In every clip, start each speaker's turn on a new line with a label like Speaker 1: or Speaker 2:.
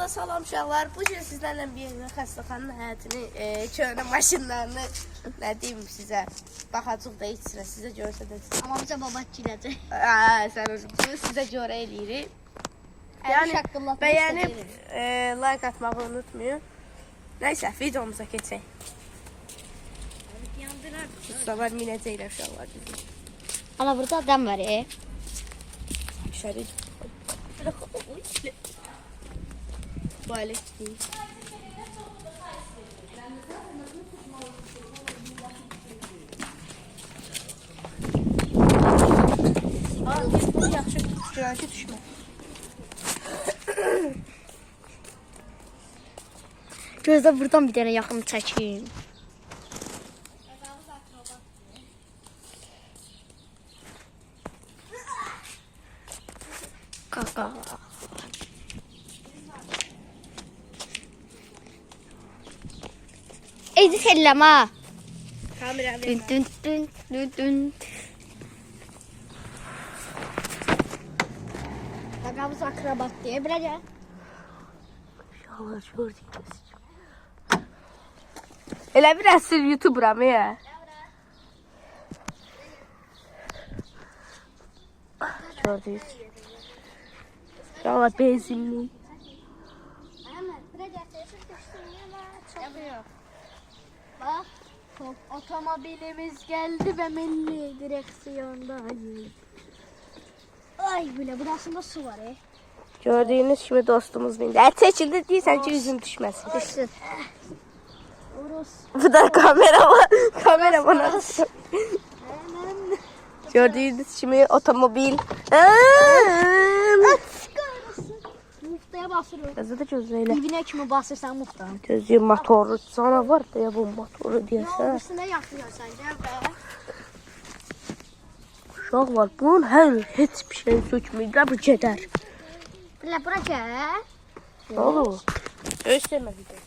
Speaker 1: Hamınıza salam uşaqlar. Bu gün sizlərlə bir xəstəxananın həyatını, köhnə maşınlarını nə deyim sizə, baxacaq da içsinə, sizə göstərəcək.
Speaker 2: Amma bizə babat girəcək.
Speaker 1: Sən bunu sizə görə eləyirik.
Speaker 2: Yəni
Speaker 1: bəyənib like atmağı unutmayın. Nəysə, videomuza keçək. Ustalar minəcəklər uşaqlar bizi.
Speaker 2: Amma burada adam var,
Speaker 1: Şərik. Tuvalet değil. Bu yaxşı girəcək düşmə.
Speaker 2: Gözdə buradan bir dənə yaxın çəkim. Kaka. Edit eləmə.
Speaker 1: Kamera
Speaker 2: Dün
Speaker 1: vermə.
Speaker 2: dün. Qaqamız akrobat deyə biləcək.
Speaker 1: İnşallah gördünüz. Elə bir əsl YouTuberam ya. Gördünüz. İnşallah benzinli.
Speaker 2: Bak, otomobilimiz geldi ve milli direksiyondayız. Ay bile burasında su var
Speaker 1: Gördüğünüz gibi dostumuz bindi. Çekildi değilsen ki yüzün düşmesin.
Speaker 2: Düşsün. Orası.
Speaker 1: Bu da kameraman arası.
Speaker 2: Hemen.
Speaker 1: Gördüğünüz gibi otomobil.
Speaker 2: Muftaya basırır.
Speaker 1: Yazı da gözüyle.
Speaker 2: Dibine kimi basırsan muftan.
Speaker 1: Gözü motoru sana var da ya bu motoru
Speaker 2: Ya
Speaker 1: diyesen.
Speaker 2: üstüne yakıyor sence be.
Speaker 1: Uşaq var. Bunun hiçbir şey sökmüyor. Bu gedər.
Speaker 2: Bile bırak ya.
Speaker 1: Ne olur? Gösterme videoda.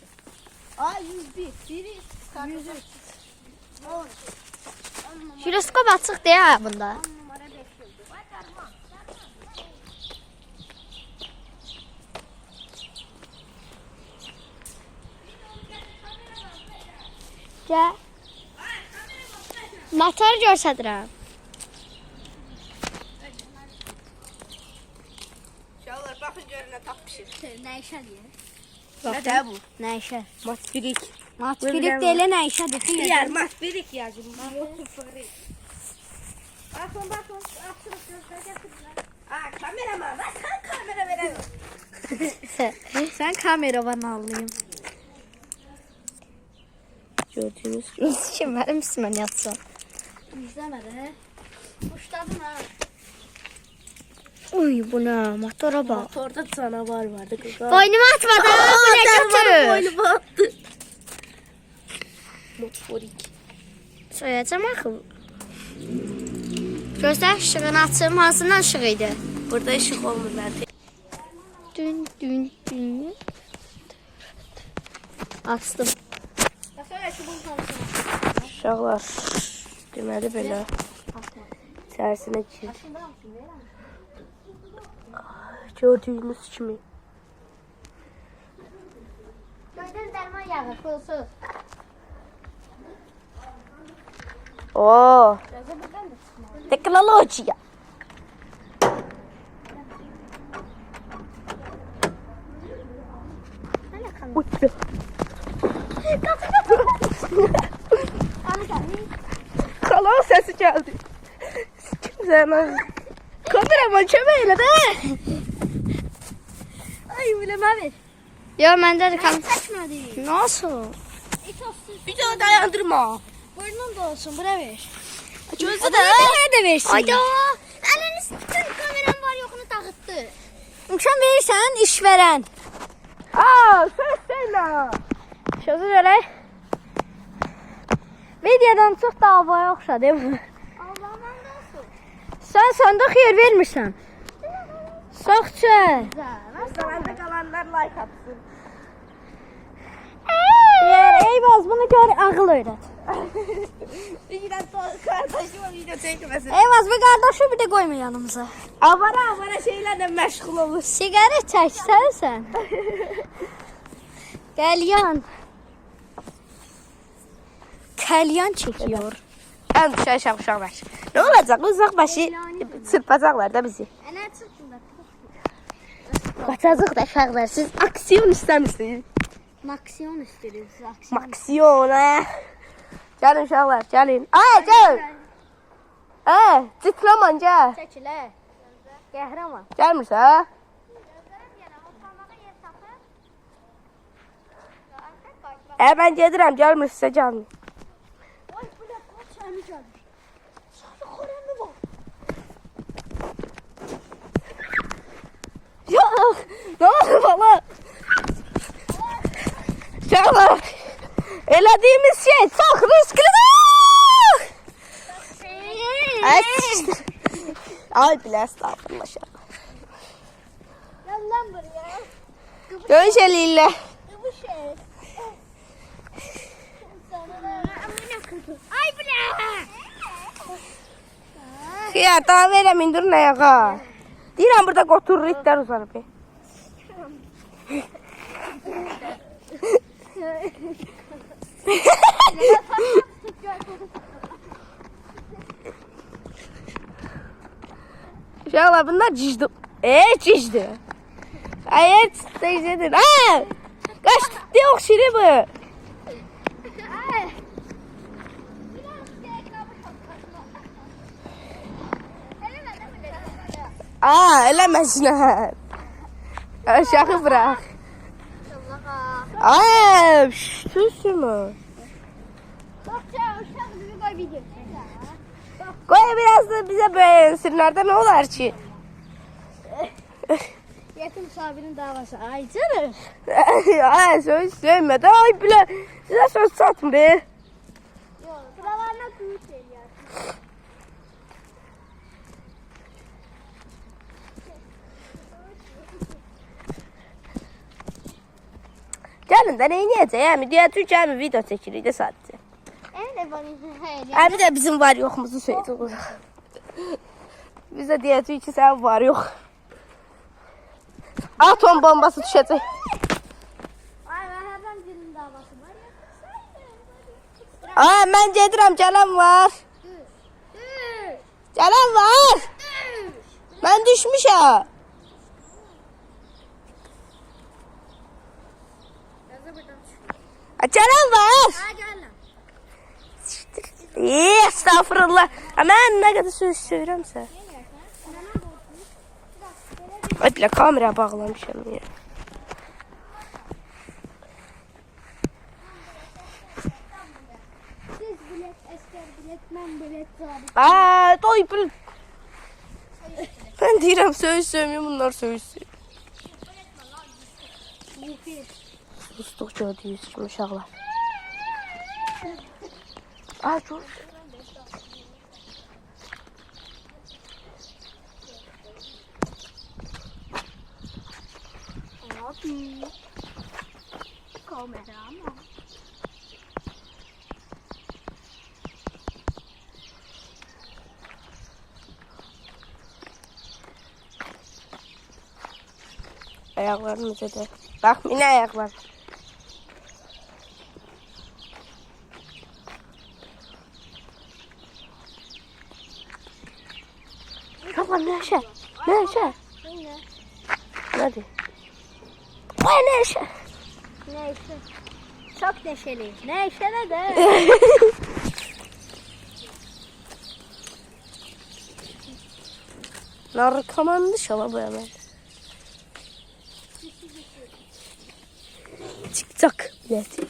Speaker 2: Ay 101. Biri 103. Jiroskop açık değil ha bunda. Gel. Motor göstərirəm.
Speaker 1: Uşaqlar baxın görün nə tapmışıq.
Speaker 2: Nə işədir?
Speaker 1: Nə də bu?
Speaker 2: Nə işə?
Speaker 1: Matfirik.
Speaker 2: Matfilik deyil, nə işədir?
Speaker 1: Yer matfirik yazım. Matfirik. Bakın. Açırıq gözlər gətirdilər. Kameraman. Sen kamera verelim.
Speaker 2: Sen kameraman alayım.
Speaker 1: Gördüğünüz gibi.
Speaker 2: Kim benim üstüme yatsın? İzlemedi he. Kuşladın ha. Uy bu ne? Motora bak.
Speaker 1: Motorda canavar vardı kızlar.
Speaker 2: Boynumu atmadı. Bu ne götür?
Speaker 1: Boynumu attı. Motorik.
Speaker 2: Söyleyeceğim akıl. Gözler ışığını açım. Hansından ışığıydı?
Speaker 1: Burada ışık olmur zaten.
Speaker 2: Dün. Açtım.
Speaker 1: Uşaqlar. Deməli belə. İçərisinə gir. Gördüğünüz kimi.
Speaker 2: Gözden derman yağı. Kulsuz.
Speaker 1: Oo. Teknolojiya. Uçtu. Kalan sesi geldi. Kimse kameraman çömeyle de.
Speaker 2: Ay bilemem. Yo bende de kam. Saçmadı. Nasıl?
Speaker 1: Bir daha dayandırma.
Speaker 2: Burnun da olsun buraya ver.
Speaker 1: Gözü
Speaker 2: O
Speaker 1: de.
Speaker 2: da nerede versin?
Speaker 1: Hayda.
Speaker 2: Elini sıktın kameram var yokunu dağıttı. İmkan verirsen işveren.
Speaker 1: Söz söyle.
Speaker 2: Sözü verək. Videodan çox davaya oxşadı.
Speaker 1: Allah'ım da olsun.
Speaker 2: Sən sandıq yer vermirsən. Soxça.
Speaker 1: Restoranda kalanlar like atsın.
Speaker 2: Eyvaz bunu gör ağıl öyrət.
Speaker 1: İki tane kardeşime video çekmesin.
Speaker 2: Eyvaz bir kardeşi bir de koyma yanımıza.
Speaker 1: Avara şeylerle meşgul olur.
Speaker 2: Sigaret çeksen sen. Kalyan. Kalyan çekiyor.
Speaker 1: En düşen şapşaklar. Ne olacak? Uzakbaşı çırpacaklar da bizi.
Speaker 2: Ana çıktın da.
Speaker 1: Kaçacak da şaklar. Siz aksiyon ister misiniz?
Speaker 2: Maksiyon isteriz. Aksiyon.
Speaker 1: Maksiyon ha. Gelin şaklar gelin. Ay gel. Cidlaman gel.
Speaker 2: Çekil he. Qəhrəman.
Speaker 1: Gelmirse ha. Ben gedirəm gelmirse gelmir.
Speaker 2: Ay bu da çayını gəlir. Sarı xorəmi var.
Speaker 1: Ya ne oldu baba? Şaklar. Elədiyimiz şey çok risklidir. Ay bile estağfurullah şaklar.
Speaker 2: Gel lan buraya.
Speaker 1: Dövüş eliyle.
Speaker 2: Bu şey. Ay bu ne?
Speaker 1: Ya daha verem indir ne yağa. Deyirəm burada qoturur itlər uzanıb. Uşaqlar bunlar cicdi. Cicdi. Ay cicdidir. Qaç tutdu oxşiri bu. Eləməsinlər. Aşağı bırak. Sürmü? Koy biraz da bize beğensinler ne olar ki?
Speaker 2: Yetim sahibinin davası. Ay canım.
Speaker 1: Ay söz söyleme de ay bile size söz satmır.
Speaker 2: Yok. Sıralarına kuyut geliyor.
Speaker 1: Gelin de neyi yiyeceğim? Diğer Türkçe video çekirik de sadece.
Speaker 2: Evet bana
Speaker 1: Bir de bizim var yoxumuzu söyledik. Bizde diğer Türkçe sen var yok. Atom bombası düşecek.
Speaker 2: Ay ben herden dilin davası var ya.
Speaker 1: Ben gedirəm, gələn var. Gələn var. Ben düşmüşəm. Gələn var.
Speaker 2: Ha gel lan.
Speaker 1: Estağfurullah. Mən nə qədər söz söyürəmsə. Ay bilə kameraya bağlamışam ya.
Speaker 2: Siz bilet, esker bilet, ben bilet zabit.
Speaker 1: Doy bil. Ben deyirəm söz söymüyorum, bunlar söz söylüyor. Sustukça ödüyüz kimi uşaqlar. Çok.
Speaker 2: Abi. Kamera ama.
Speaker 1: Ayaklarımıza da. Bak yine ayaklar. Şaban ne işe? Ne işe?
Speaker 2: Ne?
Speaker 1: Hadi. Ay ne işe?
Speaker 2: Neyse. Çok neşeli. Neyse ne de.
Speaker 1: Narkomanlı şala bu hemen. TikTok bileti.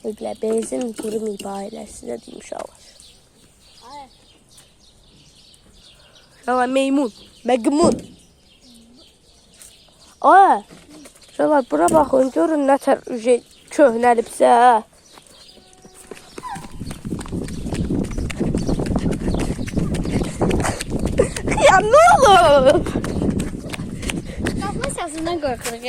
Speaker 1: Öyle benzin durmayıp ailesine diyeyim şalar.
Speaker 2: Evet.
Speaker 1: Şalar meymun. Megmun. Aa. Şalar bura bakın görün ne tər köhnəlibsə. Ya Ya ne olur?
Speaker 2: Qapının səsindən qorxuruq.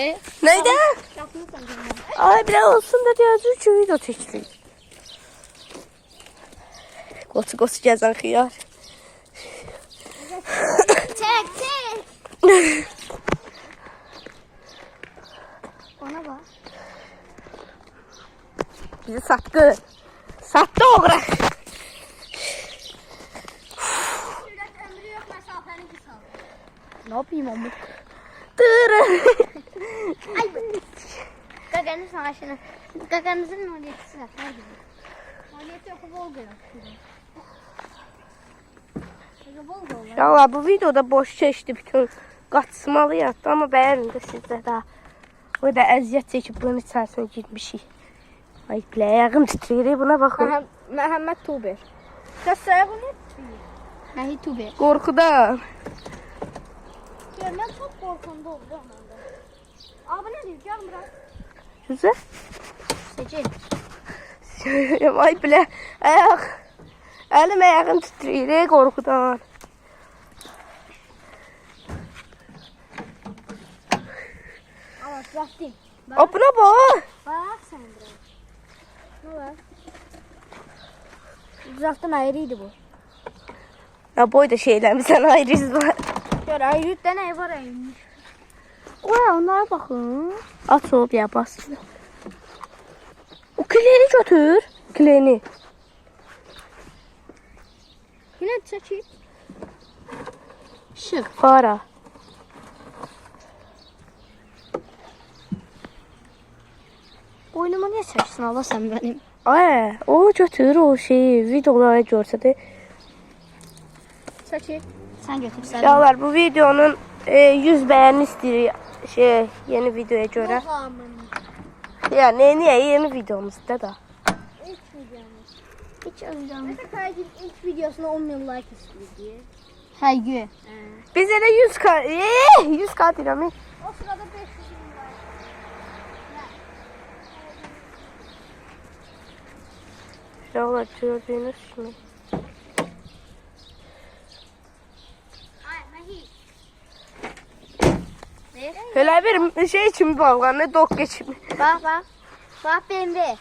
Speaker 1: Neydi?
Speaker 2: Qapının səsindən.
Speaker 1: Ay biraz olsun da diyoruz ki video çekirik. Qoçu gəzən xiyar.
Speaker 2: Çək. Ona bax.
Speaker 1: Bizi sattı. Sattı oğra.
Speaker 2: Sürət ömrü yox, məsafəni qısa.
Speaker 1: Ne yapayım amma? Dırı.
Speaker 2: Ay. Qaganın savaşını. Qaganızın maliyeti səfər gibi. Maliyeti yoxu Volga yox. Volga olur.
Speaker 1: Ya bu videoda boş keçdi bütün. Qaçmalı yatdı ama beğenin de sizdə daha. O da əziyyət çəkib bunun içərisinə girmişik. Ay bilə, ayağım titrəyir buna baxın.
Speaker 2: Məhəmməd Tuber. Göstərək bunu. Nəhi Tuber.
Speaker 1: Qorxudan.
Speaker 2: Mən çox qorxunda oldu amanda. Abi nə deyir? Gəl bura.
Speaker 1: Güzel.
Speaker 2: Seçil.
Speaker 1: Ay bilə, ayaq. Əlim ayağım titrəyir qorxudan.
Speaker 2: Ama bıraktım.
Speaker 1: O buna bax.
Speaker 2: Bak sen biraz. Ne var? Uzaktan ayrıydı bu.
Speaker 1: Ya boy da şeyləmişsən ayrıyız var.
Speaker 2: Gör ayrıydı ne var ayrıymış. Oya onlara bakın.
Speaker 1: At o bir bas. O kileni götür. Kileni.
Speaker 2: Yine çekil. Şık.
Speaker 1: Fara.
Speaker 2: Boynumu niye çeksin Allah sen benim?
Speaker 1: Ay, o götür o şeyi videolara görsə də.
Speaker 2: Çekil. Sen götür sen.
Speaker 1: Uşaqlar bu videonun 100 bəyəni istəyirik yeni videoya görə. Ya niyə yeni videomuzda da.
Speaker 2: İlk videomuz. Hiç önceden. Mesela Kayıcı'nın ilk videosuna 10.000 like istiyor diye. Her gün.
Speaker 1: Biz elə 100k deyirəm.
Speaker 2: O sırada 500.000 like.
Speaker 1: Uşaqlar gördüyünüz kimi. Elə bir şey kimi bağlanır, dog kimi.
Speaker 2: Bak bak. Bak BMW.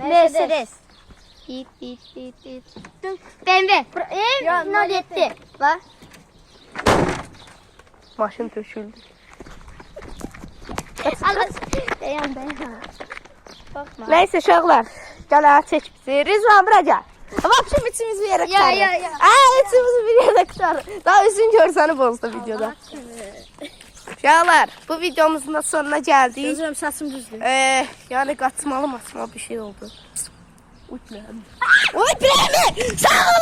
Speaker 2: Mercedes. Bit. BMW. Ne etti? Bak.
Speaker 1: Maşın töküldü.
Speaker 2: Dayan. Bakma.
Speaker 1: Neyse uşaqlar, gəl əl çək bizi. Rizvan bura gəl. Vapşim içimiz bir yerə tutarıq.
Speaker 2: Ya.
Speaker 1: İçimiz bir yerə tutarıq. Daha üzün görsəni bozdu videoda. Uşaqlar, bu videomuzun da sonuna gəldik.
Speaker 2: Gözürüm saçım düzdür.
Speaker 1: Yani qaçmalı bir şey oldu. Uy, biləmi! Sağ olun!